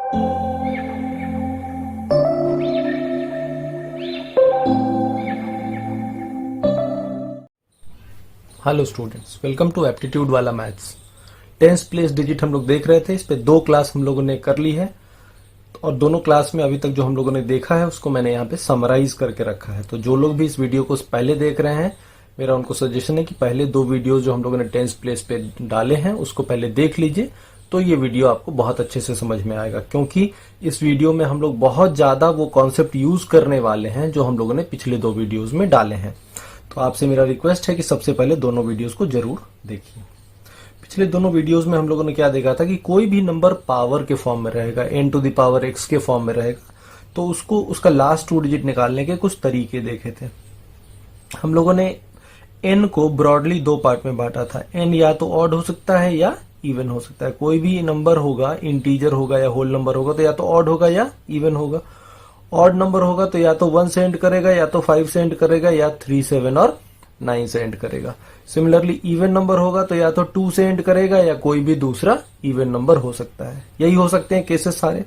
Hello students, welcome to aptitude वाला maths. Tens place digit हम लोग देख रहे थे। इस पे 2 क्लास हम लोगों ने कर ली है और दोनों क्लास में अभी तक जो हम लोगों ने देखा है उसको मैंने यहाँ पे समराइज करके रखा है। तो जो लोग भी इस वीडियो को पहले देख रहे हैं, मेरा उनको सजेशन है कि पहले 2 वीडियो जो हम लोगों ने टेंस प्लेस पे डाले हैं उसको पहले देख लीजिए, तो ये वीडियो आपको बहुत अच्छे से समझ में आएगा। क्योंकि इस वीडियो में हम लोग बहुत ज्यादा वो कॉन्सेप्ट यूज करने वाले हैं जो हम लोगों ने पिछले 2 वीडियोज में डाले हैं। तो आपसे मेरा रिक्वेस्ट है कि सबसे पहले दोनों वीडियोस को जरूर देखिए। पिछले दोनों वीडियोस में हम लोगों ने क्या देखा था कि कोई भी नंबर पावर के फॉर्म में रहेगा, n to the power x के फॉर्म में रहेगा, तो उसको उसका लास्ट 2 डिजिट निकालने के कुछ तरीके देखे थे। हम लोगों ने n को ब्रॉडली 2 पार्ट में बांटा था। n या तो ऑड हो सकता है या इवन हो सकता है। कोई भी नंबर होगा, इंटीजर होगा या होल नंबर होगा, तो या तो ऑड होगा या इवन होगा। ऑड नंबर होगा तो या तो 1 से एंड करेगा, या तो 5 से एंड करेगा, या 3, 7 और 9 से एंड करेगा। सिमिलरली इवन नंबर होगा तो या तो 2 से एंड करेगा या कोई भी दूसरा इवन नंबर हो सकता है। यही हो सकते हैं केसेस सारे।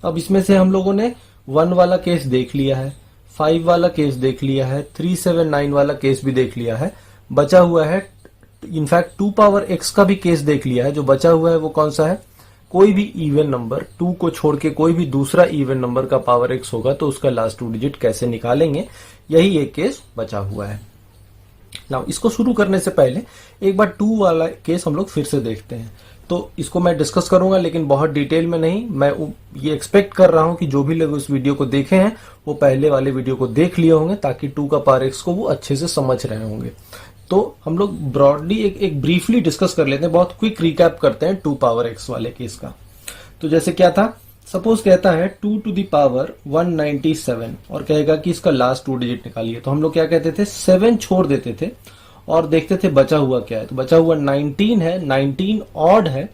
अब इसमें से हम लोगों ने 1 वाला केस देख लिया है, 5 वाला केस देख लिया है, 3, 7, 9 वाला केस भी देख लिया है। बचा हुआ है इनफैक्ट 2 पावर x का भी केस देख लिया है। जो बचा हुआ है वो कौन सा है? कोई भी इवन नंबर 2 को छोड़ के कोई भी दूसरा इवन नंबर का पावर x होगा तो उसका लास्ट 2 डिजिट कैसे निकालेंगे, यही एक केस बचा हुआ है। नाउ इसको शुरू करने से पहले एक बार 2 वाला केस हम लोग फिर से देखते हैं। तो इसको मैं डिस्कस करूंगा लेकिन बहुत डिटेल में नहीं। मैं ये एक्सपेक्ट कर रहा हूं कि जो भी लोग इस वीडियो को देखे हैं वो पहले वाले वीडियो को देख लिए होंगे, ताकि 2 का पावर x को वो अच्छे से समझ रहे होंगे। तो हम लोग ब्रॉडली एक ब्रीफली डिस्कस कर लेते हैं, बहुत क्विक रिकैप करते हैं 2 पावर x वाले केस का। तो जैसे क्या था, सपोज कहता है 2 टू द पावर 197 और कहेगा कि इसका लास्ट 2 डिजिट निकालिए। तो हम लोग क्या कहते थे, 7 छोड़ देते थे और देखते थे बचा हुआ क्या है। तो बचा हुआ 19 है। 19 ऑड है।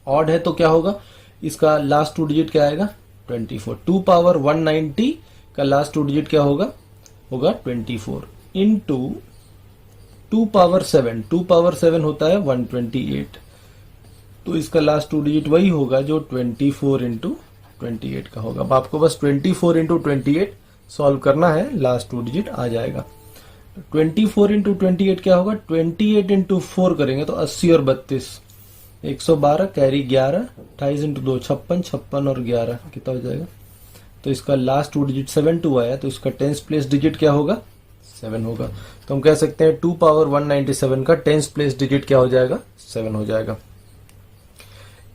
ऑड है तो क्या होगा, इसका लास्ट 2 डिजिट क्या आएगा, 24। 2 पावर 190 का लास्ट 2 डिजिट क्या होगा 24 इंटू 2 पावर 7। 2 पावर 7 होता है 128। तो इसका लास्ट 2 डिजिट वही होगा जो 24 इंटू 28 का होगा। अब आपको बस 24 इंटू 28 सॉल्व करना है, लास्ट 2 डिजिट आ जाएगा। 24 इंटू 28 क्या होगा, 28 इंटू 4 करेंगे तो 80 और 32 112, कैरी 11, 28 इंटू 2 56, 56 और 11 कितना हो जाएगा। तो इसका लास्ट 2 डिजिट 72 आया, तो इसका टेंस प्लेस डिजिट क्या होगा, 7 होगा। तो हम कह सकते हैं 2 पावर 197 का टेंस प्लेस डिजिट क्या हो जाएगा, 7 हो जाएगा।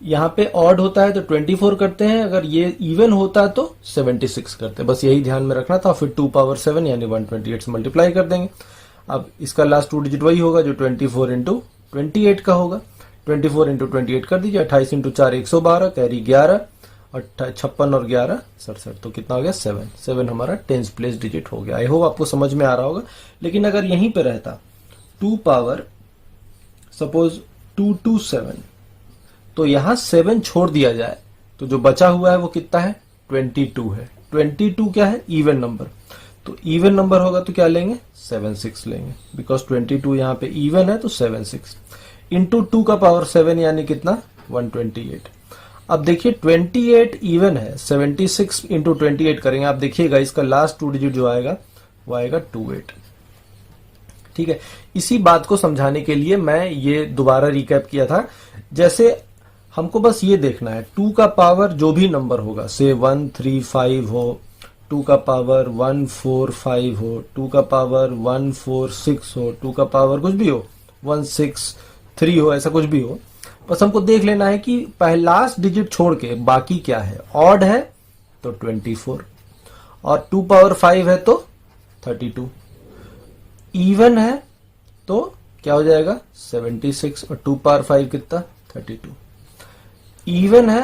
यहाँ पे ऑड होता है तो 24 करते हैं, अगर ये इवन होता है तो 76 करते हैं। बस यही ध्यान में रखना था। फिर 2 पावर 7 यानी 128 से मल्टीप्लाई कर देंगे। अब इसका लास्ट 2 डिजिट वही होगा जो 24 इंटू 28 का होगा। 24 इंटू 28 कर दीजिए, 28 इंटू 4 112, कैरी 11 और 56 और 11 67। तो कितना हो गया, 7 हमारा टेंस प्लेस डिजिट हो गया। आई होप आपको समझ में आ रहा होगा। लेकिन अगर यहीं पे रहता 2 पावर सपोज 227, तो यहां 7 छोड़ दिया जाए तो जो बचा हुआ है वो कितना है, 22 है। 22 क्या है, इवन नंबर। तो इवन नंबर होगा तो क्या लेंगे, 76 लेंगे, बिकॉज 22 यहाँ पे इवन है तो 76 इंटू 2 का पावर 7 यानी कितना, 128। अब देखिए 28 इवन है, 76 इंटू 28 करेंगे, आप देखिएगा इसका लास्ट 2 डिजिट जो आएगा वो आएगा 28। ठीक है, इसी बात को समझाने के लिए मैं ये दोबारा रिकैप किया था। जैसे हमको बस ये देखना है 2 का पावर जो भी नंबर होगा, से 135 हो, 2 का पावर 145 हो, 2 का पावर 146 हो, 2 का पावर कुछ भी हो, 163 हो, ऐसा कुछ भी हो, बस हमको देख लेना है कि लास्ट डिजिट छोड़ के बाकी क्या है। ऑड है तो 24 और 2 पावर 5 है तो 32। इवन है तो क्या हो जाएगा, 76 और 2 पावर 5 कितना, 32। इवन है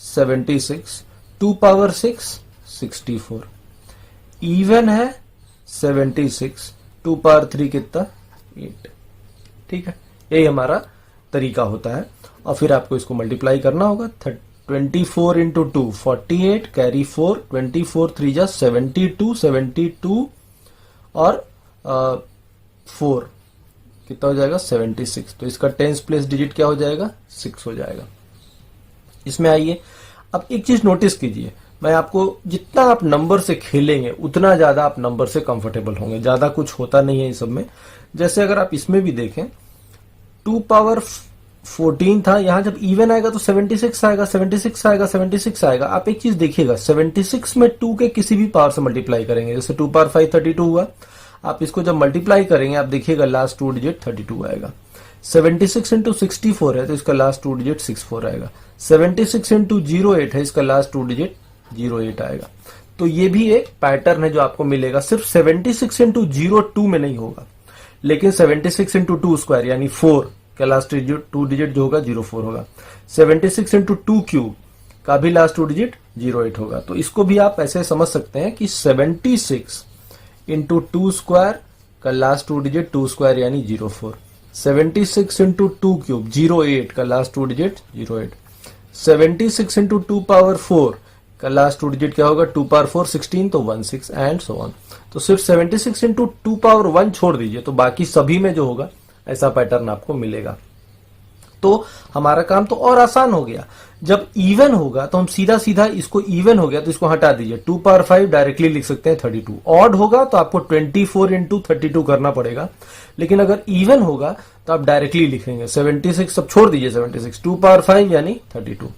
76, 2 पावर 6 64। इवन है 76, 2 पावर 3 कितना, 8। ठीक है, यही हमारा तरीका होता है। और फिर आपको इसको मल्टीप्लाई करना होगा। 24 इंटू 2 48, कैरी 4, 24 3 जा 72, 72 और 4 कितना हो जाएगा, 76। तो इसका टेंस प्लेस डिजिट क्या हो जाएगा, 6 हो जाएगा। इसमें आइए, अब एक चीज नोटिस कीजिए, मैं आपको जितना आप नंबर से खेलेंगे उतना ज्यादा आप नंबर से कंफर्टेबल होंगे, ज्यादा कुछ होता नहीं है इस सब में। जैसे अगर आप इसमें भी देखें 2 पावर 14 था, यहां जब इवन आएगा तो 76 आएगा, 76 आएगा, 76 आएगा। आप एक चीज देखिएगा, 76 में 2 के किसी भी पावर से मल्टीप्लाई करेंगे, जैसे 2 पावर 5 32 हुआ, आप इसको जब मल्टीप्लाई करेंगे आप देखिएगा लास्ट 2 डिजिट 32 आएगा। 76 इंटू 64 है तो इसका लास्ट 2 डिजिट 64 आएगा। 76 इंटू 08 है, इसका लास्ट 2 डिजिट 08 आएगा। तो ये भी एक पैटर्न है जो आपको मिलेगा, सिर्फ 76 इंटू 02 में नहीं होगा, लेकिन 76 इंटू 2 स्क्वायर यानी 4 का लास्ट 2 डिजिट जो होगा 04 होगा। 76 इंटू 2 क्यूब का भी लास्ट 2 डिजिट 08 होगा। तो इसको भी आप ऐसे समझ सकते हैं कि 76 इंटू 2 स्क्वायर का लास्ट 2 डिजिट 2 स्क्वायर यानी 04। 76 इंटू 2 क्यूब 08 का लास्ट 2 डिजिट 08। 76 इंटू 2 पावर 4 का लास्ट 2 डिजिट क्या होगा, 2 पावर 4 16 तो 16 एंड सो ऑन। तो सिर्फ 76 इंटू 2 पावर 1 छोड़ दीजिए तो बाकी सभी में जो होगा ऐसा पैटर्न आपको मिलेगा। तो हमारा काम तो और आसान हो गया। जब इवन होगा तो हम सीधा सीधा इसको, इवन हो गया तो इसको हटा दीजिए, 2 पावर 5 डायरेक्टली लिख सकते हैं 32। ऑड होगा तो आपको 24 इंटू 32 करना पड़ेगा, लेकिन अगर इवन होगा तो आप डायरेक्टली लिखेंगे 76, सब छोड़ दीजिए 76, 2 पावर 5 यानी 32।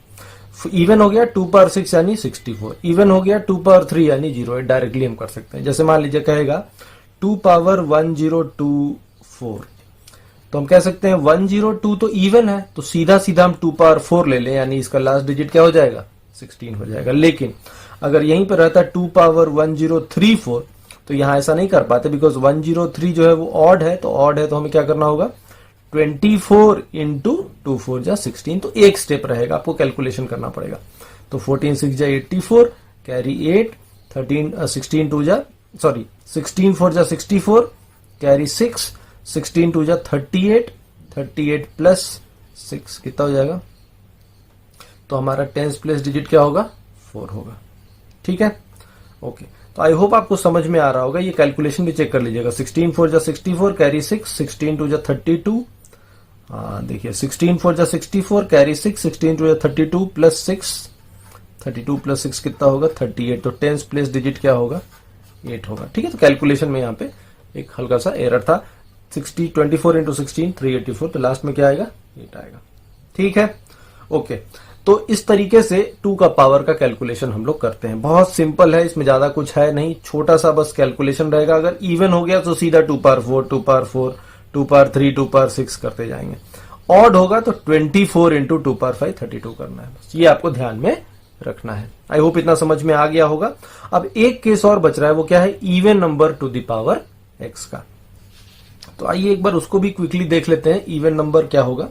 इवन हो गया 2 पावर 6 यानी 64, इवन हो गया 2 पावर 3 यानी 08, डायरेक्टली हम कर सकते हैं। जैसे मान लीजिए कहेगा 2 पावर 1024, तो हम कह सकते हैं 102 तो इवन है, तो सीधा सीधा हम 2 पावर 4 ले लें, यानी इसका लास्ट डिजिट क्या हो जाएगा, 16 हो जाएगा। लेकिन अगर यहीं पर रहता 2 पावर 1034 तो यहां ऐसा नहीं कर पाते, बिकॉज 103 जो है वो ऑड है, तो ऑड है तो हमें क्या करना होगा, 24 इंटू 2 4 जा 16, तो एक स्टेप रहेगा, आपको कैलकुलेशन करना पड़ेगा। तो 14 6 जा 84, कैरी 8, 16 2 जा 16 4 जा 64, कैरी 6, 16 2 जा 38, 38 प्लस 6 कितना हो जाएगा, तो हमारा 10th प्लेस डिजिट क्या होगा, 4 होगा। ठीक है, ओके। तो आई होप आपको समझ में आ रहा होगा। ये कैलकुलेशन भी चेक कर लीजिएगा, 16 4 जा 64, कैरी 6, 16 2 जा 32, हाँ देखिए 16 4 जा 64, कैरी 6, 16 2 जा 32 प्लस 6, 32 प्लस 6 कितना होगा, 38। तो 10th प्लेस डिजिट क्या होगा, 8 होगा। ठीक है, तो कैलकुलेशन में यहाँ पे एक हल्का सा एरर था। 24 इंटू 16 384, तो लास्ट में क्या आएगा, 8 आएगा। ठीक है, ओके। तो इस तरीके से 2 का पावर का कैलकुलेशन हम लोग करते हैं। बहुत सिंपल है, इसमें ज्यादा कुछ है नहीं, छोटा सा बस कैलकुलेशन रहेगा। अगर इवन हो गया तो सीधा 2 पावर 4, 2 पावर 4, 2 पावर 3, 2 पावर 6 करते जाएंगे। ऑड होगा तो 24 इंटू 2 पावर 5 32 करना है, बस ये आपको ध्यान में रखना है। आई होप इतना समझ में आ गया होगा। अब एक केस और बच रहा है, वो क्या है, even number to the power x का। तो आइए एक बार उसको भी क्विकली देख लेते हैं, इवन नंबर क्या होगा।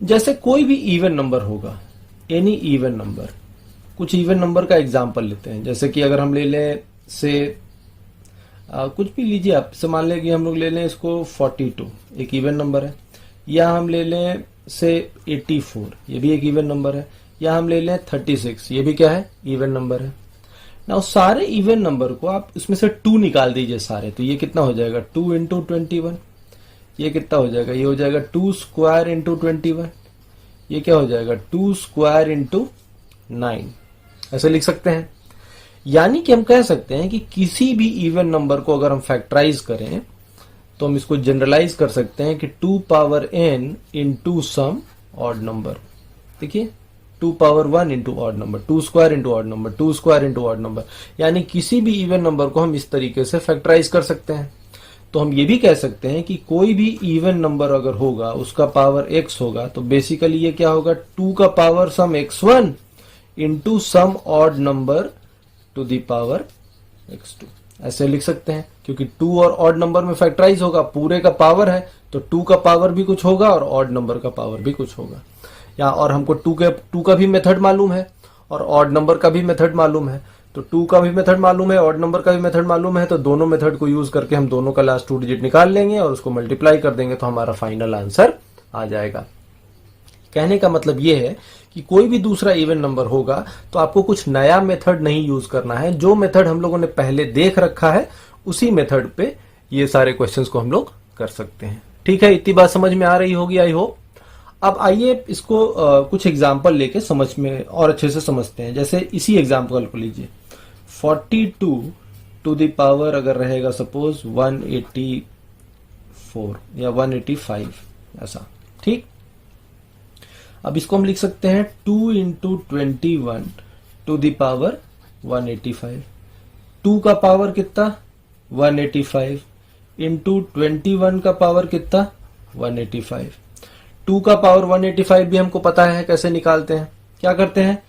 जैसे कोई भी इवन नंबर होगा, एनी इवन नंबर, कुछ इवन नंबर का एग्जांपल लेते हैं। जैसे कि अगर हम ले लें से कुछ भी लीजिए आप, से मान लें कि हम लोग ले लें इसको 42, एक इवन नंबर है, या हम ले लें से 84, ये भी एक इवन नंबर है, या हम ले लें 36, ये भी क्या है, इवन नंबर है ना। सारे इवन नंबर को आप इसमें से 2 निकाल दीजिए सारे, तो ये कितना हो जाएगा, 2 इंटू 21, ये कितना हो जाएगा, ये हो जाएगा 2 स्क्वायर इंटू 21, ये क्या हो जाएगा, 2 स्क्वायर इंटू 9, ऐसे लिख सकते हैं। यानी कि हम कह सकते हैं कि किसी भी इवन नंबर को अगर हम फैक्टराइज करें तो हम इसको जनरलाइज कर सकते हैं कि 2 power n into some odd number. देखिए 2 power 1 into odd number, 2 square into odd number, 2 square into odd number, यानी किसी भी इवन नंबर को हम इस तरीके से फैक्टराइज कर सकते हैं। तो हम ये भी कह सकते हैं कि कोई भी इवन नंबर अगर होगा उसका पावर x होगा, तो बेसिकली ये क्या होगा, 2 का power some x1 into some odd number to the power x2, ऐसे लिख सकते हैं। क्योंकि 2 और ऑड नंबर में फैक्टराइज होगा, पूरे का पावर है, तो 2 का पावर भी कुछ होगा और ऑड नंबर का पावर भी कुछ होगा। या और हमको 2 का भी मेथड मालूम है और ऑड नंबर का भी मेथड मालूम है, तो 2 का भी मेथड मालूम है, ऑड नंबर का भी मेथड मालूम है, तो दोनों मेथड को यूज करके हम दोनों का लास्ट 2 डिजिट निकाल लेंगे और उसको मल्टीप्लाई कर देंगे, तो हमारा फाइनल आंसर आ जाएगा। कहने का मतलब ये है कि कोई भी दूसरा इवन नंबर होगा तो आपको कुछ नया मेथड नहीं यूज करना है, जो मेथड हम लोगों ने पहले देख रखा है उसी मेथड पे ये सारे क्वेश्चंस को हम लोग कर सकते हैं। ठीक है, इतनी बात समझ में आ रही होगी आई होप। अब आइए इसको कुछ एग्जाम्पल लेके समझ में और अच्छे से समझते हैं। जैसे इसी एग्जाम्पल को लीजिए, 42 टू द पावर अगर रहेगा सपोज 184 या 185 ऐसा, ठीक। अब इसको हम लिख सकते हैं 2 इंटू 21 टू द पावर 185। 2 का पावर कितना 185 इंटू 21 का पावर कितना 185। 2 का पावर 185 भी हमको पता है कैसे निकालते हैं। क्या करते हैं,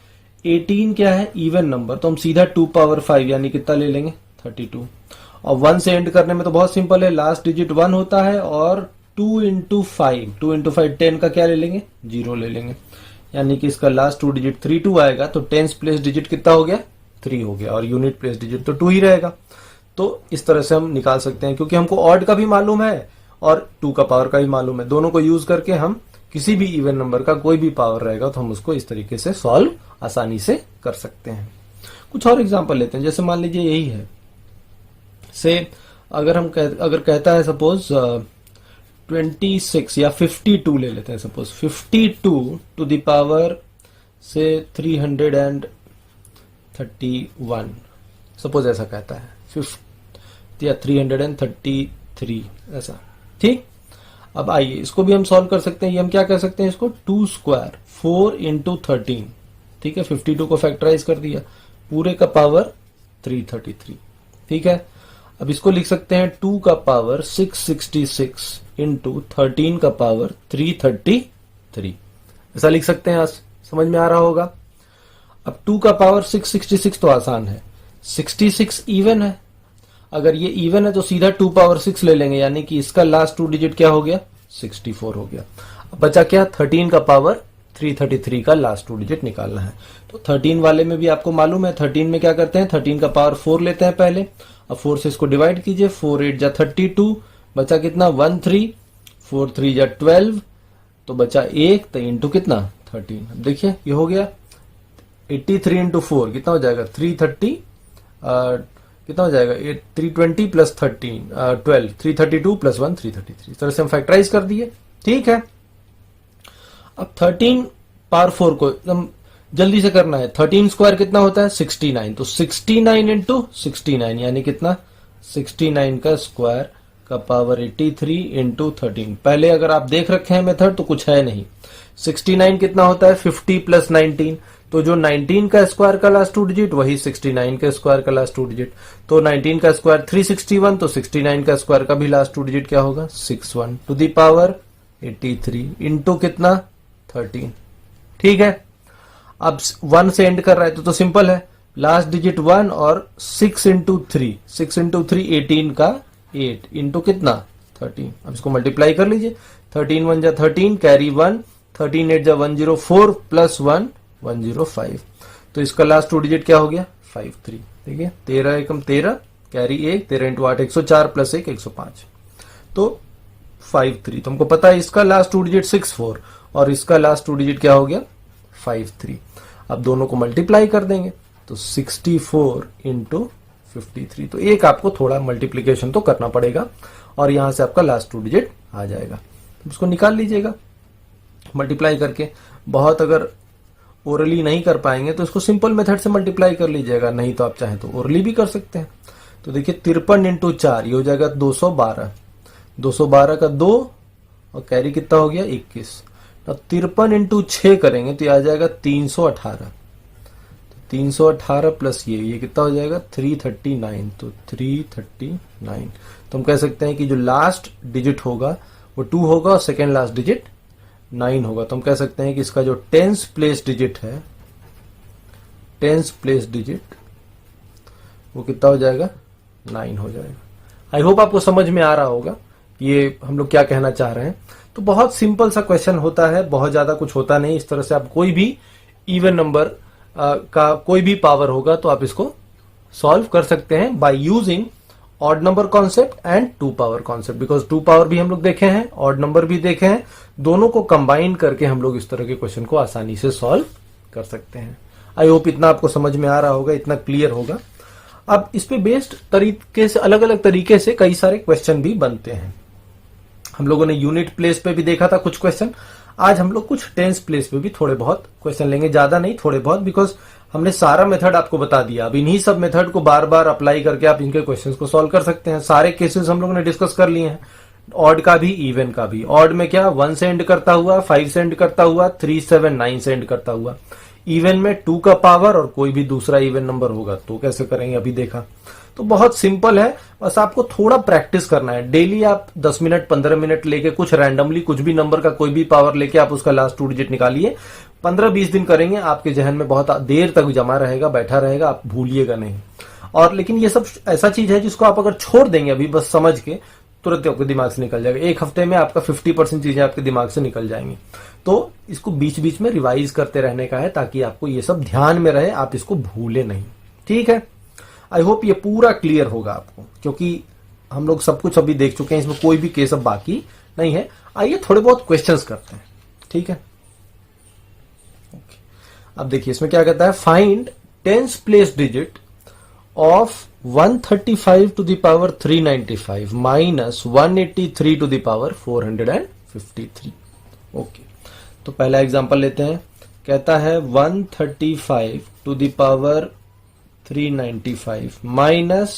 18 क्या है इवन नंबर, तो हम सीधा 2 पावर 5 यानी कितना ले लेंगे 32। और 1 से एंड करने में तो बहुत सिंपल है, लास्ट डिजिट 1 होता है और 2 इंटू 5 10 का क्या ले लेंगे 0 ले लेंगे, यानी कि इसका लास्ट 2 डिजिट 32 आएगा। तो टेंस प्लेस डिजिट कितना हो गया 3 हो गया और यूनिट प्लेस डिजिट तो 2 ही रहेगा। तो इस तरह से हम निकाल सकते हैं, क्योंकि हमको ऑड का भी मालूम है और 2 का पावर का भी मालूम है। दोनों को यूज करके हम किसी भी इवन नंबर का कोई भी पावर रहेगा तो हम उसको इस तरीके से सॉल्व आसानी से कर सकते हैं। कुछ और एग्जांपल लेते हैं। जैसे मान लीजिए यही है, से अगर कहता है सपोज 26 या 52 ले लेते हैं, सपोज 52 टू द पावर से 331 सपोज ऐसा कहता है, 50 या 333 ऐसा, ठीक। अब आइए इसको भी हम सॉल्व कर सकते हैं। ये हम क्या कर सकते हैं, इसको 2 स्क्वायर 4 इंटू 13, ठीक है। 52 को फैक्टराइज कर दिया, पूरे का पावर 333, ठीक है। अब इसको लिख सकते हैं 2 का पावर 666 इंटू 13 का पावर 333, ऐसा लिख सकते हैं। आज समझ में आ रहा होगा। अब 2 का पावर 666 तो आसान है, 66 इवन है, अगर ये इवन है तो सीधा 2 पावर 6 ले लेंगे, यानी कि इसका लास्ट 2 डिजिट क्या हो गया 64 हो गया। अब बचा क्या 13 का पावर 333 का लास्ट 2 डिजिट निकालना है। तो 13 वाले में भी आपको मालूम है, 13 में क्या करते हैं 13 का पावर 4 लेते हैं पहले। अब 4 से इसको डिवाइड कीजिए, 4 8 जा 32, बचा कितना 13, 4 3 जा 12, तो बचा 1, तो इंटू कितना 13। अब देखिए ये हो गया 83 इंटू 4 कितना हो जाएगा 330, कितना हो जाएगा 320 प्लस 12 332 प्लस 1 333। इस तरह से हम फैक्टराइज कर दिए, ठीक है। अब 13 पावर 4 को एकदम जल्दी से करना है। 13 स्क्वायर कितना होता है 69, तो 69 इंटू 69 यानी कितना 69 का स्क्वायर का पावर 83 इंटू 13। पहले अगर आप देख रखे हैं मेथड तो कुछ है नहीं। 69 कितना होता है 50 प्लस 19, तो जो 19 का स्क्वायर का लास्ट 2 डिजिट वही 69 का स्क्वायर का लास्ट 2 डिजिट, तो 19 का स्क्वायर 361, तो 69 का स्क्वायर का भी लास्ट 2 डिजिट क्या होगा 61 टू द पावर 83 इंटू कितना 13, ठीक है। अब 1 से एंड कर रहा है तो सिंपल है, लास्ट डिजिट 1 और 6 इंटू 3 18 का 8 इंटू कितना 13। अब इसको मल्टीप्लाई कर लीजिए, 13 1 जा 13 कैरी 1, 13 8 जा 104 प्लस 1 105, तो इसका लास्ट 2 डिजिट क्या हो गया 53, ठीक है। 13 एकम 13 कैरी 1, 13 इंटू 8 104 प्लस 1 105, तो 53। तो हमको पता है इसका लास्ट 2 डिजिट 64 और इसका लास्ट 2 डिजिट क्या हो गया 53। अब दोनों को मल्टीप्लाई कर देंगे तो 64 इंटू 53, तो एक आपको थोड़ा मल्टीप्लीकेशन तो करना पड़ेगा और यहां से आपका लास्ट 2 डिजिट आ जाएगा। तो इसको निकाल लीजिएगा मल्टीप्लाई करके। बहुत अगर ओरली नहीं कर पाएंगे तो इसको सिंपल मेथड से मल्टीप्लाई कर लीजिएगा, नहीं तो आप चाहें तो ओरली भी कर सकते हैं। तो देखिए 53 इंटू 4 ये हो जाएगा 212, 212 का 2 और कैरी कितना हो गया 21। अब 53 इंटू 6 करेंगे तो ये आ जाएगा 318, 318 प्लस ये कितना हो जाएगा 339, तो 339। तो हम कह सकते हैं कि जो लास्ट डिजिट होगा वो 2 होगा और सेकेंड लास्ट डिजिट 9 होगा। तो हम कह सकते हैं कि इसका जो टेंस प्लेस डिजिट है, टेंस प्लेस डिजिट वो कितना हो जाएगा 9 हो जाएगा। आई होप आपको समझ में आ रहा होगा ये हम लोग क्या कहना चाह रहे हैं। तो बहुत सिंपल सा क्वेश्चन होता है, बहुत ज्यादा कुछ होता नहीं। इस तरह से आप कोई भी इवन नंबर का कोई भी पावर होगा तो आप इसको सॉल्व कर सकते हैं by using odd number concept and 2 power concept, because 2 power भी हम लोग देखे हैं, ऑड नंबर भी देखे हैं, दोनों को कंबाइन करके हम लोग इस तरह के क्वेश्चन को आसानी से सॉल्व कर सकते हैं। आई होप इतना आपको समझ में आ रहा होगा, इतना क्लियर होगा। अब इस पे बेस्ड तरीके से अलग अलग तरीके से कई सारे क्वेश्चन भी बनते हैं। हम लोगों ने यूनिट प्लेस पे भी देखा था कुछ क्वेश्चन, आज हम लोग कुछ टेंस प्लेस पे भी थोड़े बहुत क्वेश्चन लेंगे, ज्यादा नहीं थोड़े बहुत, बिकॉज हमने सारा मेथड आपको बता दिया। अब इन्हीं सब मेथड को बार बार अप्लाई करके आप इनके क्वेश्चंस को सॉल्व कर सकते हैं। सारे केसेस हम लोगों ने डिस्कस कर लिए हैं, ऑड का भी इवन का भी। ऑड में क्या 1 से एंड करता हुआ, 5 से एंड करता हुआ, 3 7 9 से एंड करता हुआ। इवन में 2 का पावर और कोई भी दूसरा इवन नंबर होगा तो कैसे करेंगे अभी देखा। तो बहुत सिंपल है, बस आपको थोड़ा प्रैक्टिस करना है। डेली आप 10 मिनट 15 मिनट लेके कुछ रैंडमली कुछ भी नंबर का कोई भी पावर लेके आप उसका लास्ट 2 डिजिट निकालिए। 15-20 दिन करेंगे, आपके जहन में बहुत देर तक जमा रहेगा, बैठा रहेगा, आप भूलिएगा नहीं। और लेकिन ये सब ऐसा चीज है जिसको आप अगर छोड़ देंगे अभी बस समझ के, तुरंत आपके दिमाग से निकल जाएगा। एक हफ्ते में आपका 50% चीजें आपके दिमाग से निकल जाएंगी। तो इसको बीच बीच में रिवाइज करते रहने का है ताकि आपको ये सब ध्यान में रहे, आप इसको भूले नहीं। ठीक है, आई होप ये पूरा क्लियर होगा आपको, क्योंकि हम लोग सब कुछ अभी देख चुके हैं, इसमें कोई भी केस अब बाकी नहीं है। आइए थोड़े बहुत क्वेश्चंस करते हैं। ठीक है, ओके। अब देखिए इसमें क्या कहता है, find tense place digit of 135 to the power 395 minus 183 to the power 453। Okay, तो पहला एग्जांपल लेते हैं। कहता है 135 to the power 395 minus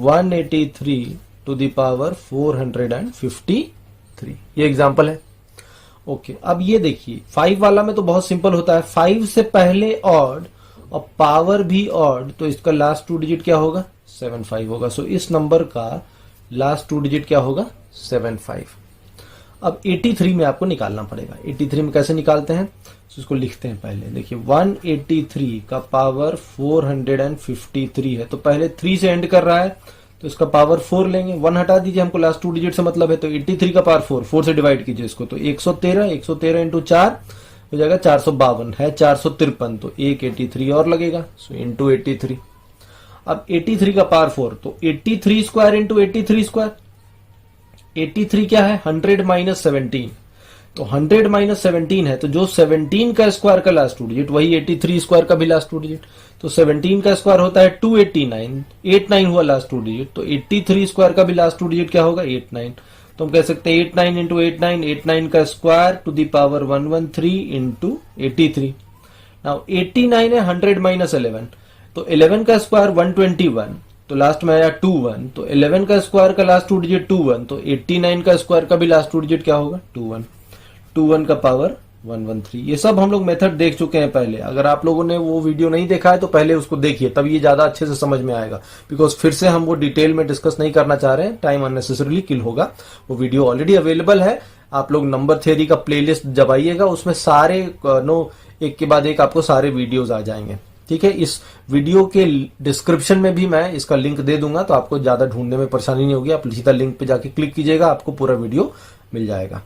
183 to the power 453। ये एग्जांपल है। ओके, अब ये देखिए 5 वाला में तो बहुत सिंपल होता है। 5 से पहले ऑड और पावर भी ऑड, तो इसका लास्ट 2 डिजिट क्या होगा, 75 होगा। सो इस नंबर का लास्ट 2 डिजिट क्या होगा, 75। अब 83 में आपको निकालना पड़ेगा। 83 में कैसे निकालते हैं, तो इसको लिखते हैं पहले। देखिए 183 का पावर 453 है, तो पहले 3 से एंड कर रहा है तो इसका पावर 4 लेंगे। 1 हटा दीजिए, हमको लास्ट 2 डिजिट से मतलब है, तो 83 का पावर 4 से डिवाइड कीजिए इसको, तो 113 इंटू 4 हो जाएगा 452 है, 453, तो 183 और लगेगा, सो इंटू 83। अब 83 का पावर 4, तो 83 स्क्वायर इंटू 83 स्क्वायर। 83 क्या है, 100 माइनस 17, तो 100 माइनस 17 है, तो जो 17 का स्क्वायर का लास्ट 2 डिजिट वही 83 स्क्वायर का भी लास्ट 2 डिजिट, तो 17 का स्क्वायर होता है 289, 89 हुआ लास्ट 2 डिजिट, तो 83 स्क्वायर का भी लास्ट 2 डिजिट क्या होगा, 89। तो हम कह सकते हैं 89 इंटू 89, 89 का square to the power 113 into 83। Now 89 है 100 माइनस 11, तो 11 का स्क्वायर 121, तो लास्ट में आया 21, तो 11 का स्क्वायर का लास्ट 2 डिजिट 21, तो 89 का स्क्वायर का भी लास्ट 2 डिजिट क्या होगा, 21। 21 का पावर 113। ये सब हम लोग मेथड देख चुके हैं पहले। अगर आप लोगों ने वो वीडियो नहीं देखा है तो पहले उसको देखिए, तब ये ज्यादा अच्छे से समझ में आएगा। बिकॉज फिर से हम वो डिटेल में डिस्कस नहीं करना चाह रहे हैं, टाइम अननेसेसरीली किल होगा। वो वीडियो ऑलरेडी अवेलेबल है, आप लोग नंबर थ्योरी का प्लेलिस्ट जब आइएगा उसमें सारे एक के बाद एक आपको सारे वीडियोज आ जाएंगे। ठीक है, इस वीडियो के डिस्क्रिप्शन में भी मैं इसका लिंक दे दूंगा, तो आपको ज्यादा ढूंढने में परेशानी नहीं होगी। आप सीधा लिंक पे जाके क्लिक कीजिएगा, आपको पूरा वीडियो मिल जाएगा।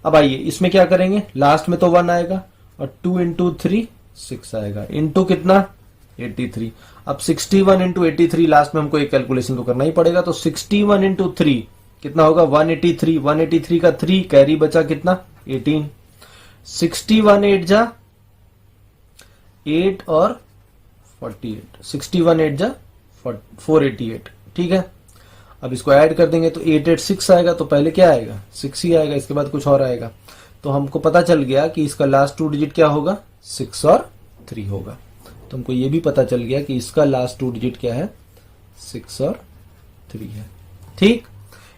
अब आइए इसमें क्या करेंगे, लास्ट में तो 1 आएगा और 2 इंटू 3 6 आएगा, इंटू कितना 83। अब 61 इंटू 83, लास्ट में हमको एक कैलकुलेशन तो करना ही पड़ेगा, तो 61 इंटू 3 कितना होगा 183। 183 का 3 कैरी बचा कितना 18। 61 8 जा 8 और 48, 61 8 जा 488। ठीक है, अब इसको ऐड कर देंगे तो 886 आएगा, तो पहले क्या आएगा 6 ही आएगा, इसके बाद कुछ और आएगा। तो हमको पता चल गया कि इसका लास्ट 2 डिजिट क्या होगा 6 और 3 होगा। तो हमको ये भी पता चल गया कि इसका लास्ट 2 डिजिट क्या है 6 और 3 है। ठीक,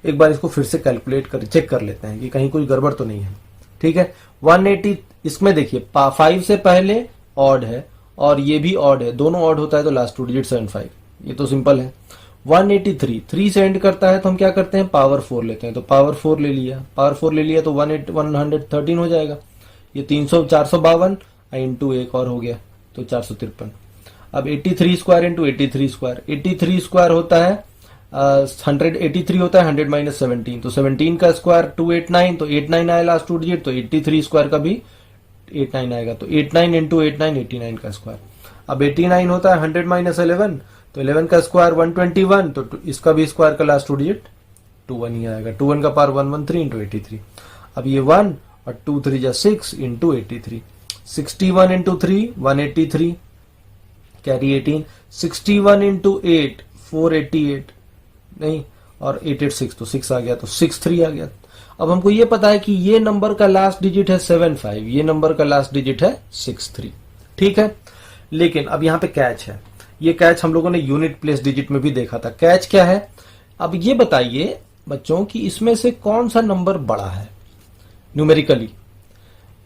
एक बार इसको फिर से कैलकुलेट कर चेक कर लेते हैं कि कहीं कोई गड़बड़ तो नहीं है। ठीक है, 180 इसमें देखिए 5 से पहले ऑड है और ये भी ऑड है, दोनों ऑड होता है तो लास्ट 2 डिजिट 75, ये तो सिंपल है। 183 3 से एंड करता है तो हम क्या करते हैं पावर 4 लेते हैं, तो पावर 4 ले लिया, पावर 4 ले लिया तो 113 हो जाएगा। ये 300 452 इंटू एक और हो गया तो 453। अब 83 स्क्वायर इंटू 83 स्क्वायर, 83 स्क्वायर होता है 183 होता है 100 माइनस 17, तो 17 का स्क्वायर 289, तो 89 आया लास्ट 2 डिजिट, तो 83 स्क्वायर का भी 89 आएगा, तो 89 इंटू 89 89 का स्क्वायर। अब 89 होता है 100 माइनस 11, तो 11 का स्क्वायर 121, तो इसका भी स्क्वायर का लास्ट 2 डिजिट 21 ही आएगा। 21 का पावर 113 इंटू 83। अब ये 1 और 2 3 जा 6 इंटू 83। 61 into 3 183 carry 18। 61 इंटू 8 488 नहीं, और 886 तो 6 आ गया, तो 63 आ गया। अब हमको ये पता है कि ये नंबर का लास्ट डिजिट है 75, ये नंबर का लास्ट डिजिट है 63। ठीक है, लेकिन अब यहां पे कैच है। ये कैच हम लोगों ने यूनिट प्लेस डिजिट में भी देखा था। कैच क्या है? अब ये बताइए बच्चों कि इसमें से कौन सा नंबर बड़ा है न्यूमेरिकली।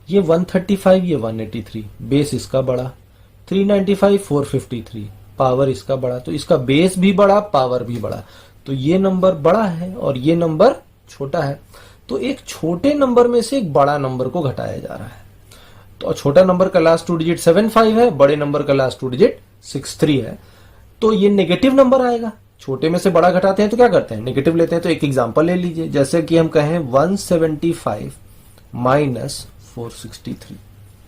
ये 135, ये 183, बेस इसका बड़ा, 395, 453, पावर इसका बड़ा, तो इसका बेस भी बड़ा, पावर भी बड़ा, तो ये नंबर बड़ा है और ये नंबर छोटा है। तो एक छोटे नंबर में से एक बड़ा नंबर को घटाया जा रहा है। तो छोटा नंबर का लास्ट 2 डिजिट 75 है, बड़े नंबर का लास्ट 2 डिजिट 63 है, तो ये नेगेटिव नंबर आएगा। छोटे में से बड़ा घटाते हैं तो क्या करते हैं? नेगेटिव लेते हैं। तो एक एग्जांपल ले लीजिए, जैसे कि हम कहें 175 माइनस 463।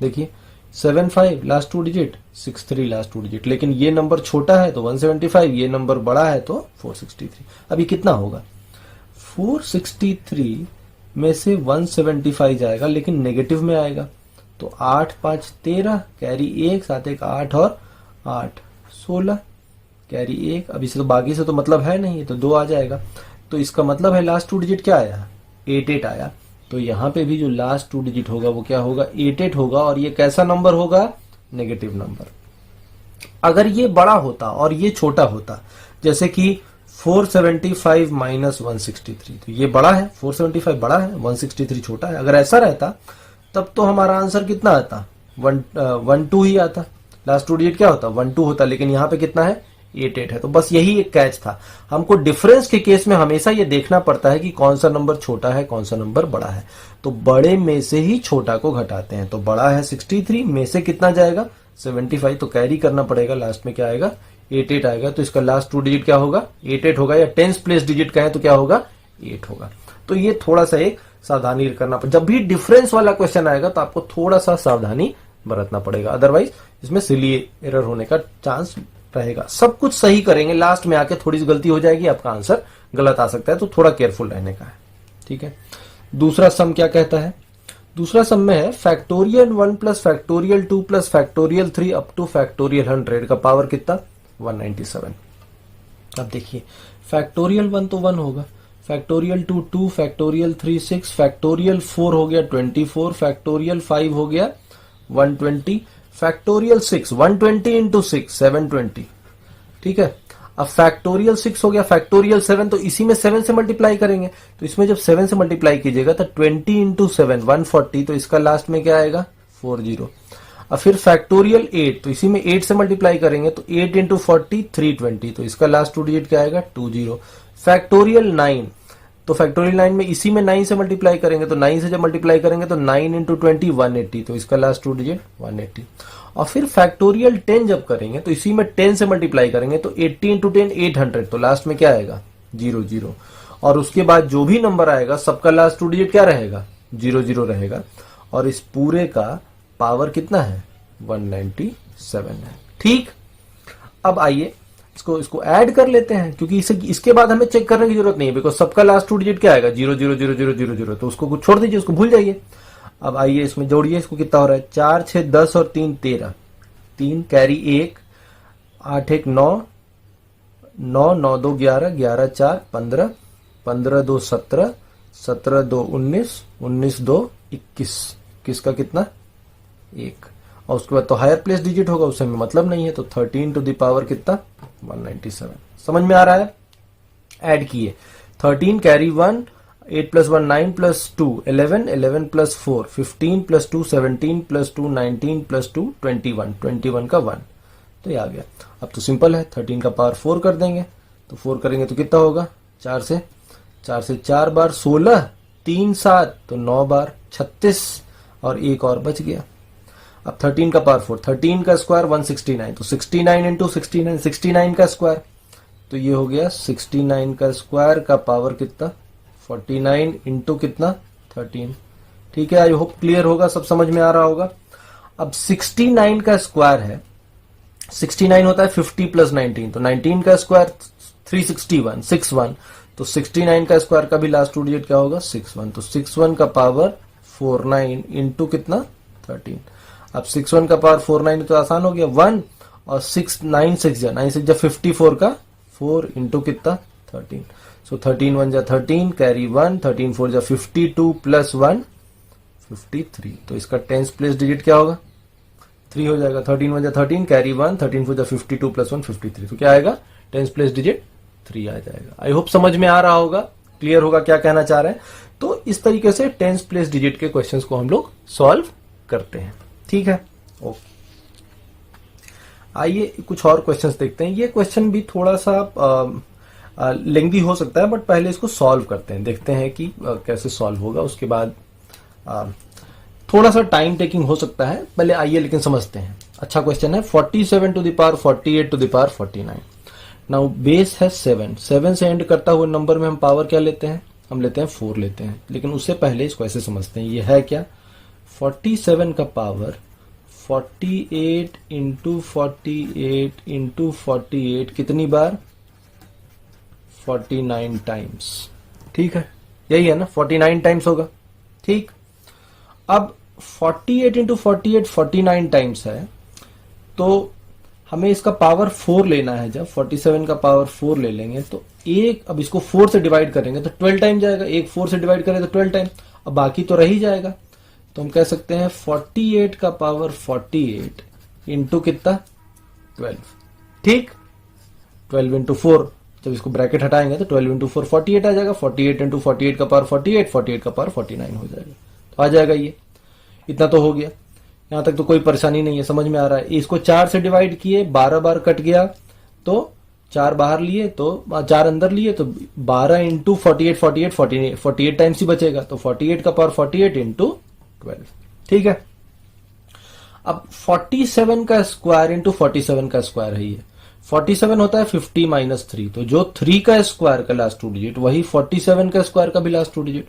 देखिए 75 लास्ट 2 डिजिट, 63 लास्ट 2 डिजिट, लेकिन ये नंबर छोटा है तो 175, ये नंबर बड़ा है तो 463। अभी कितना होगा? 463 में से 175 जाएगा लेकिन नेगेटिव में आएगा, तो 8 5 13, कैरी 1, साथ एक 8 और 8 16, कैरी 1। अब इसे तो बाकी से तो मतलब है नहीं, तो 2 आ जाएगा। तो इसका मतलब है लास्ट 2 डिजिट क्या आया? 88 आया। तो यहां पे भी जो लास्ट 2 डिजिट होगा वो क्या होगा? 88 होगा। और ये कैसा नंबर होगा? Negative number. अगर ये बड़ा होता और ये छोटा होता, जैसे कि 475 माइनस 163, तो ये बड़ा है, 475 बड़ा है, 163 छोटा है। अगर ऐसा रहता तब तो हमारा आंसर कितना आता? 12 ही आता। लास्ट 2 डिजिट क्या होता? 12 होता, लेकिन यहाँ पे कितना है? 88 है। तो बस यही एक कैच था। हमको डिफरेंस के केस में हमेशा ये देखना पड़ता है कि कौन सा नंबर छोटा है, कौन सा नंबर बड़ा है। तो बड़े में से ही छोटा को घटाते हैं। तो बड़ा है 63, में से कितना जाएगा? 75, तो कैरी करना पड़ेगा, लास्ट में क्या आएगा? 88 आएगा। तो इसका लास्ट 2 डिजिट क्या होगा? 88 होगा, या टेंस प्लेस डिजिट कहें तो क्या होगा? 8 होगा। तो ये थोड़ा सा एक सावधानी करना पड़ेगा। जब भी डिफरेंस वाला क्वेश्चन आएगा तो आपको थोड़ा सा सावधानी बरतना पड़ेगा, अदरवाइज इसमें सिली एरर होने का चांस रहेगा। सब कुछ सही करेंगे, लास्ट में आके थोड़ी सी गलती हो जाएगी, आपका आंसर गलत आ सकता है, तो थोड़ा केयरफुल रहने का है। ठीक है, दूसरा सम क्या कहता है? दूसरा सम में है factorial 1 plus factorial 2 plus factorial 3 up two factorial 100 का पावर कितना? 197। अब देखिए फैक्टोरियल 1 तो 1 होगा, फैक्टोरियल 2 2, फैक्टोरियल 3 6, फैक्टोरियल 4 हो गया 24, फैक्टोरियल 5 हो गया 120, फैक्टोरियल 6 120 इंटू 6 720। ठीक है, अब फैक्टोरियल 6 हो गया, फैक्टोरियल 7, तो इसी में 7 से मल्टीप्लाई करेंगे, तो इसमें जब 7 से मल्टीप्लाई कीजिएगा तो 20 इंटू 7 140, तो इसका लास्ट में क्या आएगा? 40। अब फिर फैक्टोरियल 8, तो इसी में 8 से मल्टीप्लाई करेंगे तो 8 इंटू 40 320, तो इसका लास्ट 2 डिजिट क्या आएगा? 20। फैक्टोरियल 9, तो फैक्टोरियल 9 में इसी में 9 से मल्टीप्लाई करेंगे, तो 9 से जब मल्टीप्लाई करेंगे तो 9 इंटू 20 180, तो इसका लास्ट 2 डिजिट 180। और फिर फैक्टोरियल 10 जब करेंगे तो इसी में 10 से मल्टीप्लाई करेंगे तो 80 इंटू 10 800, तो लास्ट में क्या आएगा? 00। और उसके बाद जो भी नंबर आएगा सबका लास्ट 2 डिजिट क्या रहेगा? 00 रहेगा। और इस पूरे का पावर कितना है? 197 है। ठीक, अब आइए इसको ऐड कर लेते हैं, क्योंकि इसके बाद हमें चेक करने की जरूरत नहीं है, बिकॉज सबका लास्ट 2 डिजिट क्या आएगा? 000000, तो उसको छोड़ दीजिए, उसको भूल जाइए। अब आइए इसमें जोड़िए, इसको कितना हो रहा है? 4 6 10 और 3 13, 3 कैरी 1, 8 1 9, 9 9 2 11, 11 4 15, 15 2 17, 17 2 19, 19 2 21, किसका कितना? 1। और उसके बाद तो हायर प्लेस डिजिट होगा, उससे में मतलब नहीं है, तो 13 टू द पावर कितना? 197। समझ में आ रहा है? ऐड किए 13 carry 1, 8 plus 1 9 plus 2 11, 11 plus 4 15 plus 2 17 plus 2 19 plus 2 21, 21 का 1, तो ये आ गया। अब तो सिंपल है, 13 का पावर 4 कर देंगे, तो 4 करेंगे तो कितना होगा? 4 से 4 बार 16, 3 7, तो 9 बार 36, और एक और बच गया। अब 13 का पावर 4, 13 का स्क्वायर 169, तो 69 इंटू 69, 69 का स्क्वायर, तो ये हो गया 69 का स्क्वायर का पावर कितना? 49 इंटू कितना? 13। ठीक है, आई होप क्लियर होगा, सब समझ में आ रहा होगा। अब 69 का स्क्वायर है, 69 होता है 50 प्लस 19, तो 19 का स्क्वायर 361 61, तो 69 का स्क्वायर का भी लास्ट 2 डिजिट क्या होगा? 61, तो 61 का पावर 49 इंटू कितना? 13। अब 61 का पावर 49 तो आसान हो गया 1, और 6 9 6 जा 54 का 4 इंटू कितना? 13। सो 13 1 जा 13 कैरी 1, 13 4 जा 52 प्लस 1 53। तो इसका टेंस प्लेस डिजिट क्या होगा? 3 हो जाएगा। 13 1 जा 13 कैरी 1, 13 4 जा 52 प्लस 1 53। तो क्या आएगा? टेंस प्लेस डिजिट 3 आ जाएगा। आई होप समझ में आ रहा होगा, क्लियर होगा क्या कहना चाह रहे हैं। तो इस तरीके से टेंस प्लेस डिजिट के क्वेश्चंस को हम लोग सॉल्व करते हैं। ठीक है, ओके। आइए कुछ और क्वेश्चंस देखते हैं। ये क्वेश्चन भी थोड़ा सा लेंथी हो सकता है, बट पहले इसको सॉल्व करते हैं, देखते हैं कि कैसे सॉल्व होगा। उसके बाद थोड़ा सा टाइम टेकिंग हो सकता है, पहले आइए लेकिन समझते हैं। अच्छा क्वेश्चन है। 47 to the power 48 to the power 49। Now base है 7 से एंड करता हुआ नंबर में हम पावर क्या लेते हैं? हम लेते हैं 4 लेते हैं। लेकिन उससे पहले इसको ऐसे समझते हैं, ये है क्या? 47 का पावर 48 इंटू 48 इंटू 48 कितनी बार? 49 टाइम्स। ठीक है, यही है ना, 49 टाइम्स होगा। ठीक, अब 48 इंटू 48 49 टाइम्स है, तो हमें इसका पावर 4 लेना है। जब 47 का पावर 4 ले लेंगे तो एक, अब इसको 4 से डिवाइड करेंगे तो 12 टाइम जाएगा। एक 4 से डिवाइड करें तो 12 टाइम, अब बाकी तो रह ही जाएगा। तो हम कह सकते हैं 48 का पावर 48 इंटू कितना? 12। ठीक, 12 इंटू 4, जब इसको ब्रैकेट हटाएंगे तो 12 इंटू 4 48 आ जाएगा। 48 इंटू 48 का पावर 48, 48 का पावर 49 हो जाएगा। तो आ जाएगा ये, इतना तो हो गया। यहां तक तो कोई परेशानी नहीं है, समझ में आ रहा है। इसको 4 से डिवाइड किए, 12 बार कट गया, तो 4 बाहर लिए तो 4 अंदर लिए, तो 12 इंटू 48 48 48 टाइम्स ही बचेगा। तो 48 का पावर 48 इंटू 12। ठीक है, अब 47 का स्क्वायर इंटू 47 का स्क्वायर है ये। 47 होता है 50 माइनस 3, तो जो 3 का स्क्वायर का लास्ट 2 डिजिट वही 47 का स्क्वायर का भी लास्ट 2 डिजिट।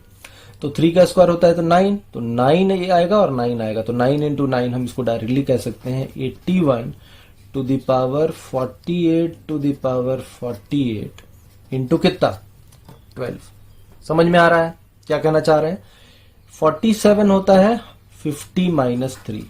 तो 3 का स्क्वायर होता है तो 9, तो 9 ये आएगा और 9 आएगा। तो 9 इंटू 9 हम इसको डायरेक्टली कह सकते हैं 81 to the power 48 to the power 48 into कितना? 12। समझ में आ रहा है क्या कहना चाह रहे हैं? 47 होता है 50 माइनस 3,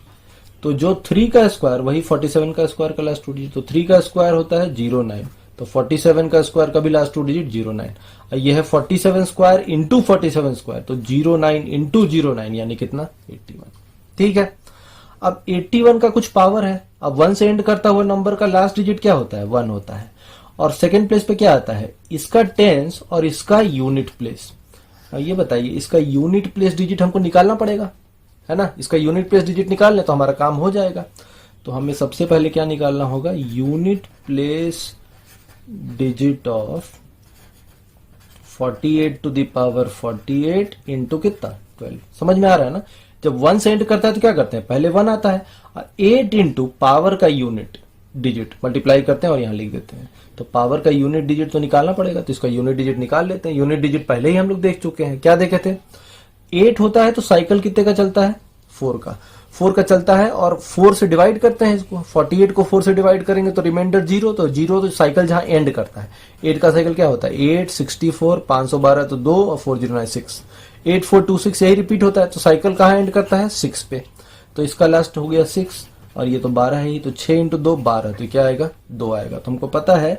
तो जो 3 का स्क्वायर वही 47 का स्क्वायर का लास्ट 2 डिजिट। तो 3 का स्क्वायर होता है 09, तो 47 का स्क्वायर का भी लास्ट 2 डिजिट 09। ये है 47 स्क्वायर इंटू 47 स्क्वायर, तो 09 इंटू 09 यानी कितना? 81। ठीक है, अब 81 का कुछ पावर है। अब 1 से एंड करता हुआ नंबर का लास्ट डिजिट क्या होता है? 1 होता है। और सेकेंड प्लेस पे क्या आता है? इसका टेंस और इसका यूनिट प्लेस। ये बताइए, इसका यूनिट प्लेस डिजिट हमको निकालना पड़ेगा, है ना। इसका यूनिट प्लेस डिजिट निकाल ले तो हमारा काम हो जाएगा। तो हमें सबसे पहले क्या निकालना होगा? Unit place digit of 48 to the power 48 into कितना? 12। समझ में आ रहा है ना। जब 1 से एंड करता है तो क्या करते हैं? पहले 1 आता है, 8 इंटू पावर का यूनिट डिजिट मल्टीप्लाई करते हैं और यहां लिख देते हैं। तो पावर का यूनिट डिजिट तो निकालना पड़ेगा, तो इसका यूनिट डिजिट निकाल लेते हैं। यूनिट डिजिट पहले ही हम लोग देख चुके हैं, क्या देखे थे? 8 होता है तो साइकिल कितने का चलता है? 4 का चलता है, और 4 से डिवाइड करते हैं इसको। 48 को 4 से डिवाइड करेंगे तो रिमाइंडर 0, तो 0 तो साइकिल जहां एंड करता है। 8 का साइकिल क्या होता है? 8 64 512 तो 2 और 4096 6 8426 यही रिपीट होता है। तो साइकिल कहां एंड करता है? 6 पे। तो इसका लास्ट हो गया 6, और ये तो 12 है ही, तो 6 इंटू 2 12, तो क्या आएगा? 2 आएगा। तो हमको पता है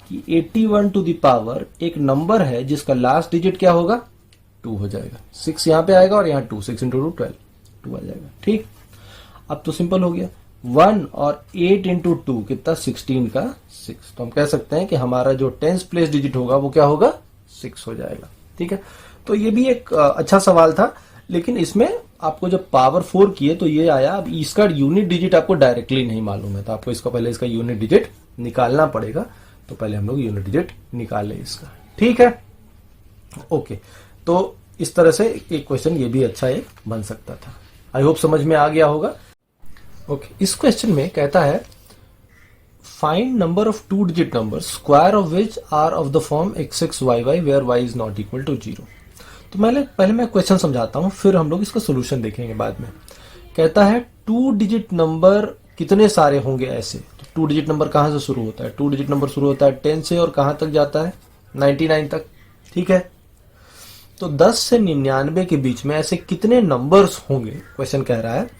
कि 81 टू द पावर एक नंबर है जिसका लास्ट डिजिट क्या होगा? 2 हो जाएगा। 6 यहां पे आएगा और यहाँ 2, 6 इंटू 2 12, 2 आ जाएगा। ठीक, अब तो सिंपल हो गया। 1 और 8 इंटू 2 कितना? 16 का 6। तो हम कह सकते हैं कि हमारा जो टेंस प्लेस डिजिट होगा वो क्या होगा? 6 हो जाएगा। ठीक है, तो ये भी एक अच्छा सवाल था, लेकिन इसमें आपको जब पावर 4 किए तो ये आया। अब इसका यूनिट डिजिट आपको डायरेक्टली नहीं मालूम है, तो आपको इसका पहले इसका यूनिट डिजिट निकालना पड़ेगा। तो पहले हम लोग यूनिट डिजिट निकाल लें इसका। ठीक है, ओके। तो इस तरह से एक क्वेश्चन ये भी अच्छा एक बन सकता था। आई होप समझ में आ गया होगा। ओके, इस क्वेश्चन में कहता है find number of 2 digit numbers square of which are of the form xxyy where y is not equal to 0। तो पहले मैं क्वेश्चन समझाता हूं, फिर हम लोग इसका सोल्यूशन देखेंगे बाद में। कहता है 2 डिजिट नंबर कितने सारे होंगे ऐसे। तो 2 डिजिट नंबर कहां से शुरू होता है? 2 डिजिट नंबर शुरू होता है 10 से और कहां तक जाता है? 99 तक। ठीक है, तो 10 से 99 के बीच में ऐसे कितने नंबर्स होंगे, क्वेश्चन कह रहा है,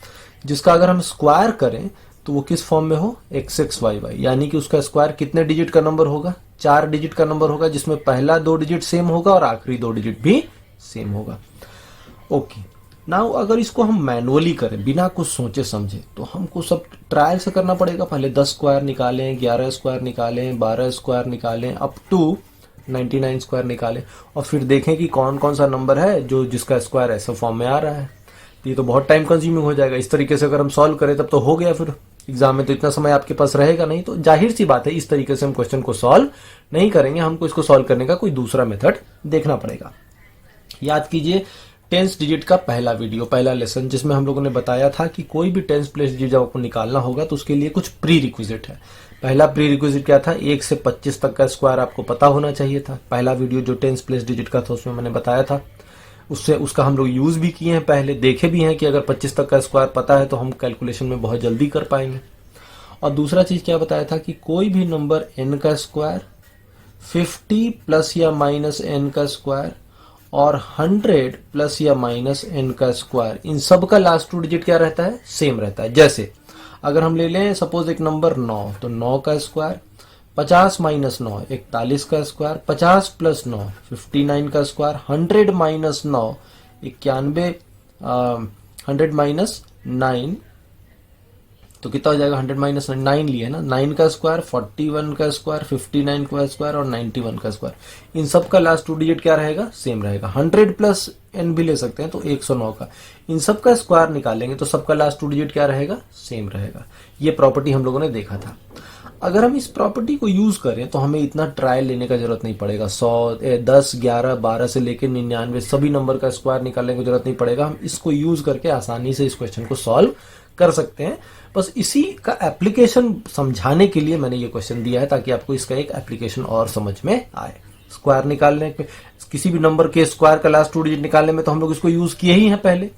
जिसका अगर हम स्क्वायर करें तो वो किस फॉर्म में हो? xxyy, यानी कि उसका स्क्वायर कितने डिजिट का नंबर होगा? 4 डिजिट का नंबर होगा जिसमें पहला 2 डिजिट सेम होगा और आखिरी 2 डिजिट भी सेम होगा। ओके, नाउ अगर इसको हम मैनुअली करें बिना कुछ सोचे समझे तो हमको सब ट्रायल से करना पड़ेगा। पहले 10 स्क्वायर निकालें, 11 स्क्वायर निकालें, 12 स्क्वायर निकालें, अप टू 99 स्क्वायर निकालें और फिर देखें कि कौन कौन सा नंबर है जो जिसका स्क्वायर ऐसा फॉर्म में आ रहा है। ये तो बहुत टाइम कंज्यूमिंग हो जाएगा। इस तरीके से अगर हम सॉल्व करें तब तो हो गया, फिर एग्जाम में तो इतना समय आपके पास रहेगा नहीं। तो जाहिर सी बात है इस तरीके से हम क्वेश्चन को सॉल्व नहीं करेंगे, हमको इसको सॉल्व करने का कोई दूसरा मेथड देखना पड़ेगा। याद कीजिए 10 डिजिट का पहला वीडियो, पहला लेसन, जिसमें हम लोगों ने बताया था कि कोई भी 10 प्लेस डिजिट जब आपको निकालना होगा तो उसके लिए कुछ प्री रिक्विजिट है। पहला प्री रिक्विजिट क्या था? 1 से 25 तक का स्क्वायर आपको पता होना चाहिए था। पहला वीडियो जो 10 प्लेस डिजिट का था उसमें मैंने बताया था, उसका हम लोग यूज भी किए हैं, पहले देखे भी हैं कि अगर 25 तक का स्क्वायर पता है तो हम कैलकुलेशन में बहुत जल्दी कर पाएंगे। और दूसरा चीज क्या बताया था कि कोई भी नंबर n का स्क्वायर, 50 प्लस या माइनस n का स्क्वायर और 100 प्लस या माइनस n का स्क्वायर, इन सब का लास्ट 2 डिजिट क्या रहता है? सेम रहता है। जैसे अगर हम ले लें सपोज एक नंबर 9, तो 9 का स्क्वायर, 50 माइनस 9 41 का स्क्वायर, 50 प्लस 9 59 का स्क्वायर, 100 माइनस 9 91, 100 माइनस 9 तो कितना हो जाएगा? 100 माइनस 9 लिए ना, 9 का स्क्वायर, 41 का स्क्वायर, 59 का स्क्वायर और 91 का स्क्वायर, इन सब का लास्ट 2 डिजिट क्या रहेगा? सेम रहेगा। 100 प्लस n भी ले सकते हैं तो 109 का, इन सब का स्क्वायर निकालेंगे तो सबका लास्ट 2 डिजिट क्या रहेगा? सेम रहेगा। ये प्रॉपर्टी हम लोगों ने देखा था। अगर हम इस प्रॉपर्टी को यूज करें तो हमें इतना ट्रायल लेने का जरूरत नहीं पड़ेगा। 10, 11, 12 से लेकर 99 सभी नंबर का स्क्वायर निकालने की जरूरत नहीं पड़ेगा। हम इसको यूज करके आसानी से इस क्वेश्चन को सॉल्व कर सकते हैं। बस इसी का एप्लीकेशन समझाने के लिए मैंने ये क्वेश्चन दिया है, ताकि आपको इसका एक एप्लीकेशन और समझ में आए। स्क्वायर निकालने पे, किसी भी नंबर के स्क्वायर का लास्ट 2 डिजिट निकालने में तो हम लोग इसको यूज किए ही हैं पहले।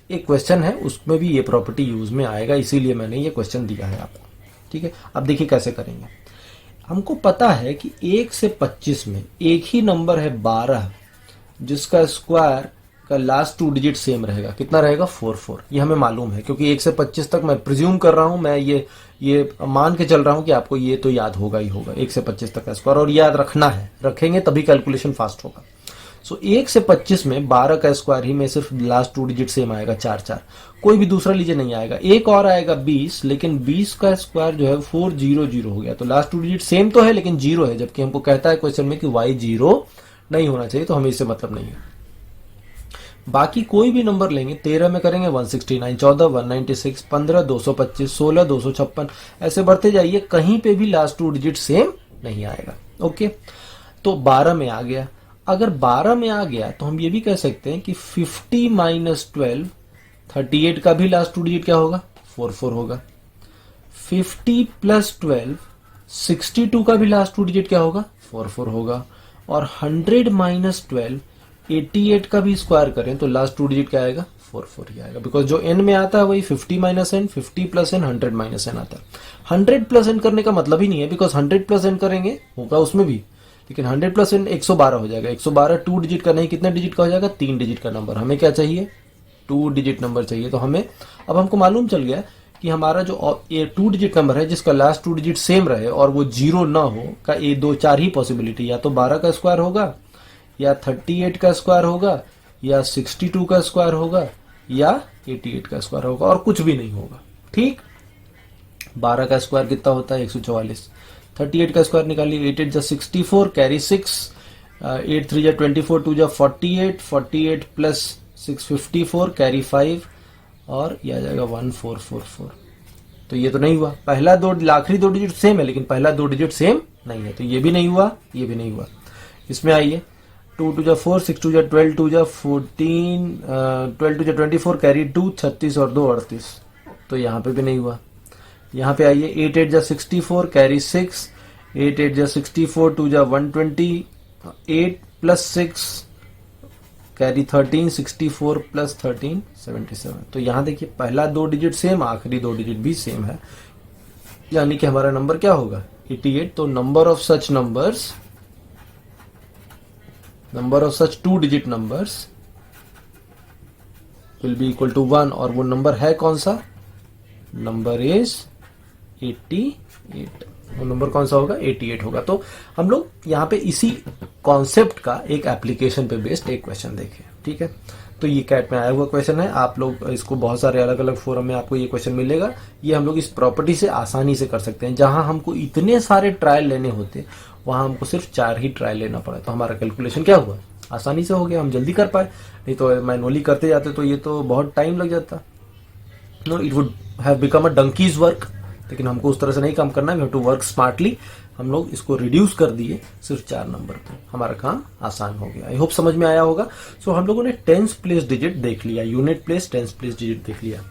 एक क्वेश्चन है उसमें भी ये प्रॉपर्टी यूज में आएगा, इसीलिए मैंने ये क्वेश्चन दिया है आपको। ठीक है, अब देखिए कैसे करेंगे। हमको पता है कि 1 से 25 में एक ही नंबर है 12, जिसका स्क्वायर का लास्ट 2 डिजिट सेम रहेगा। कितना रहेगा? 44। ये हमें मालूम है क्योंकि 1 से 25 तक मैं प्रिज्यूम कर रहा हूं, मैं ये मान के चल रहा हूं कि आपको ये तो याद होगा ही होगा 1 से 25 तक का स्क्वायर, और याद रखना है, रखेंगे तभी कैलकुलेशन फास्ट होगा। सो 1 से 25 में 12 का स्क्वायर ही में सिर्फ लास्ट 2 डिजिट सेम आएगा, 4, कोई भी दूसरा लीजिए नहीं आएगा। एक और आएगा 20, लेकिन 20 का स्क्वायर जो है 400 हो गया, तो लास्ट 2 डिजिट सेम तो है लेकिन 0 है, जबकि हमको कहता है क्वेश्चन में कि y 0 नहीं होना चाहिए, तो हमें इससे मतलब नहीं है। बाकी कोई भी नंबर लेंगे, 13 में करेंगे 169, 14 196, 15 225, 16 256, ऐसे बढ़ते जाइए, कहीं पे भी लास्ट 2 डिजिट सेम नहीं आएगा। ओके, तो 12 में आ गया। अगर 12 में आ गया तो हम ये भी कह सकते हैं कि 50 माइनस 12, 38 का भी लास्ट 2 डिजिट क्या होगा? 44 होगा। 50 प्लस 12, 62 का भी लास्ट 2 डिजिट क्या होगा? 44 होगा। और 100 माइनस 12, 88 का भी स्क्वायर करें तो लास्ट 2 डिजिट क्या आएगा? 44 ही आएगा, बिकॉज जो n में आता है वही 50 minus n, 50 plus n, 100 minus n आता है। 100 प्लस n करने का मतलब ही नहीं है, बिकॉज 100 प्लस n करेंगे होगा उसमें भी, लेकिन 100 प्लस n 112 हो जाएगा। 112 2 डिजिट का नहीं, कितने डिजिट का हो जाएगा? 3 डिजिट का नंबर। हमें क्या चाहिए? 2 डिजिट नंबर चाहिए। तो हमें अब हमको मालूम चल गया कि हमारा जो ये 2 डिजिट नंबर है जिसका लास्ट 2 डिजिट सेम रहे और वो 0 ना हो का ये 4 ही पॉसिबिलिटी, या तो 12 का स्क्वायर होगा, या 38 का स्क्वायर होगा, या 62 का स्क्वायर होगा, या 88 का स्क्वायर होगा, और कुछ भी नहीं होगा। ठीक, 12 का स्क्वायर कितना होता है? 144। 38 का स्क्वायर निकालिए, 8 8 जा 64, कैरी 6, 8 3 जा 24, 2 जा 48, 48 प्लस 6 54, कैरी 5, और यह आ जाएगा 1444। तो ये तो नहीं हुआ। पहला आखिरी 2 डिजिट सेम है लेकिन पहला 2 डिजिट सेम नहीं है, तो ये भी नहीं हुआ, ये भी नहीं हुआ। इसमें आइए, 2 2 जा 4, 6 2 जा 12, 2 जा 14, 12 2 जा 24, कैरी 2, 36 और 2 38, तो यहाँ पे भी नहीं हुआ। यहाँ पे आइए, 8 8 जा 64, कैरी 6, 8 8 जा 64, 2 जा 120, 8 प्लस 6 कैरी 13, 64 प्लस 13 77। तो यहाँ देखिए पहला 2 डिजिट सेम, आखिरी 2 डिजिट भी सेम है, यानी कि हमारा नंबर क्या होगा? 88। तो number of such numbers, number of such 2 digit numbers will be equal to 1, और वो नंबर है कौन सा? Number is 88। वो नंबर कौन सा होगा, 88 होगा। तो हम लोग यहाँ पे इसी कॉन्सेप्ट का एक एप्लीकेशन पे बेस्ड एक क्वेश्चन देखें, ठीक है। तो ये कैट में आया हुआ क्वेश्चन है, आप लोग इसको बहुत सारे अलग अलग फोरम में आपको ये क्वेश्चन मिलेगा। ये हम लोग इस प्रॉपर्टी से आसानी से कर सकते हैं, जहां हमको इतने सारे ट्रायल लेने होते वहां हमको सिर्फ 4 ही ट्रायल लेना पड़ा। तो हमारा कैलकुलेशन क्या हुआ, आसानी से हो गया, हम जल्दी कर पाए। नहीं तो मैनुअली करते जाते तो ये तो बहुत टाइम लग जाता। No, it would have become a donkey's work. लेकिन हमको उस तरह से नहीं काम करना है, we have to work smartly. हम लोग इसको रिड्यूस कर दिए सिर्फ 4 नंबर पे, हमारा काम आसान हो गया। आई होप समझ में आया होगा। सो हम लोगों ने टेंस प्लेस डिजिट देख लिया, unit place, tense place digit देख लिया।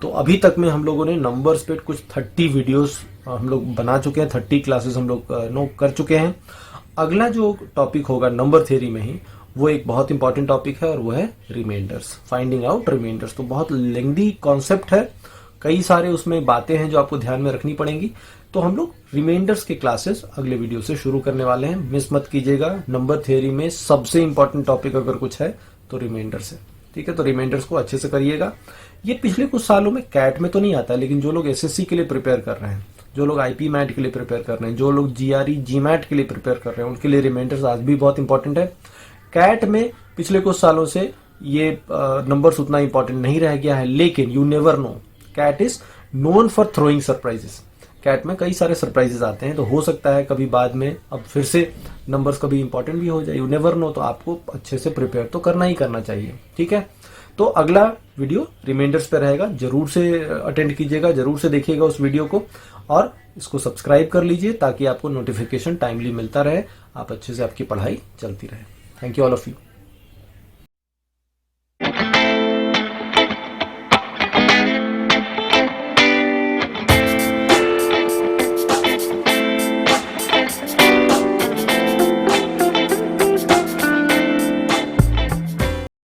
तो अभी तक में हम लोगों ने नंबर्स पे कुछ 30 वीडियोस हम लोग बना चुके हैं, 30 क्लासेस हम लोग नो कर चुके हैं। अगला जो टॉपिक होगा नंबर थ्योरी में ही, वो एक बहुत इंपॉर्टेंट टॉपिक है और वो है रिमाइंडर्स, फाइंडिंग आउट रिमाइंडर्स। तो बहुत लेंथी कॉन्सेप्ट है, कई सारे उसमें बातें हैं जो आपको ध्यान में रखनी पड़ेंगी। तो हम लोग रिमाइंडर्स के क्लासेस अगले वीडियो से शुरू करने वाले हैं, मिस मत कीजिएगा। नंबर थ्योरी में सबसे इंपॉर्टेंट टॉपिक अगर कुछ है तो रिमाइंडर्स है, ठीक है। तो रिमाइंडर्स को अच्छे से करिएगा। ये पिछले कुछ सालों में कैट में तो नहीं आता, लेकिन जो लोग एसएससी के लिए प्रिपेयर कर रहे हैं, जो लोग आईपी मैट के लिए प्रिपेयर कर रहे हैं, जो लोग जीआरई जीमैट के लिए प्रिपेयर कर रहे हैं, उनके लिए रिमाइंडर्स आज भी बहुत इंपॉर्टेंट है। कैट में पिछले कुछ सालों से ये नंबर्स उतना इंपॉर्टेंट नहीं रह गया है, लेकिन you never know, CAT is known for throwing surprises. CAT में कई सारे सरप्राइजेस आते हैं, तो हो सकता है कभी बाद में अब फिर से नंबर्स कभी इंपॉर्टेंट भी हो जाए, यू नेवर नो। तो आपको अच्छे से प्रिपेयर तो करना ही करना चाहिए, ठीक है। तो अगला वीडियो रिमाइंडर्स पे रहेगा, जरूर से अटेंड कीजिएगा, जरूर से देखिएगा उस वीडियो को और इसको सब्सक्राइब कर लीजिए ताकि आपको नोटिफिकेशन टाइमली मिलता रहे, आप अच्छे से आपकी पढ़ाई चलती रहे। Thank you all of you.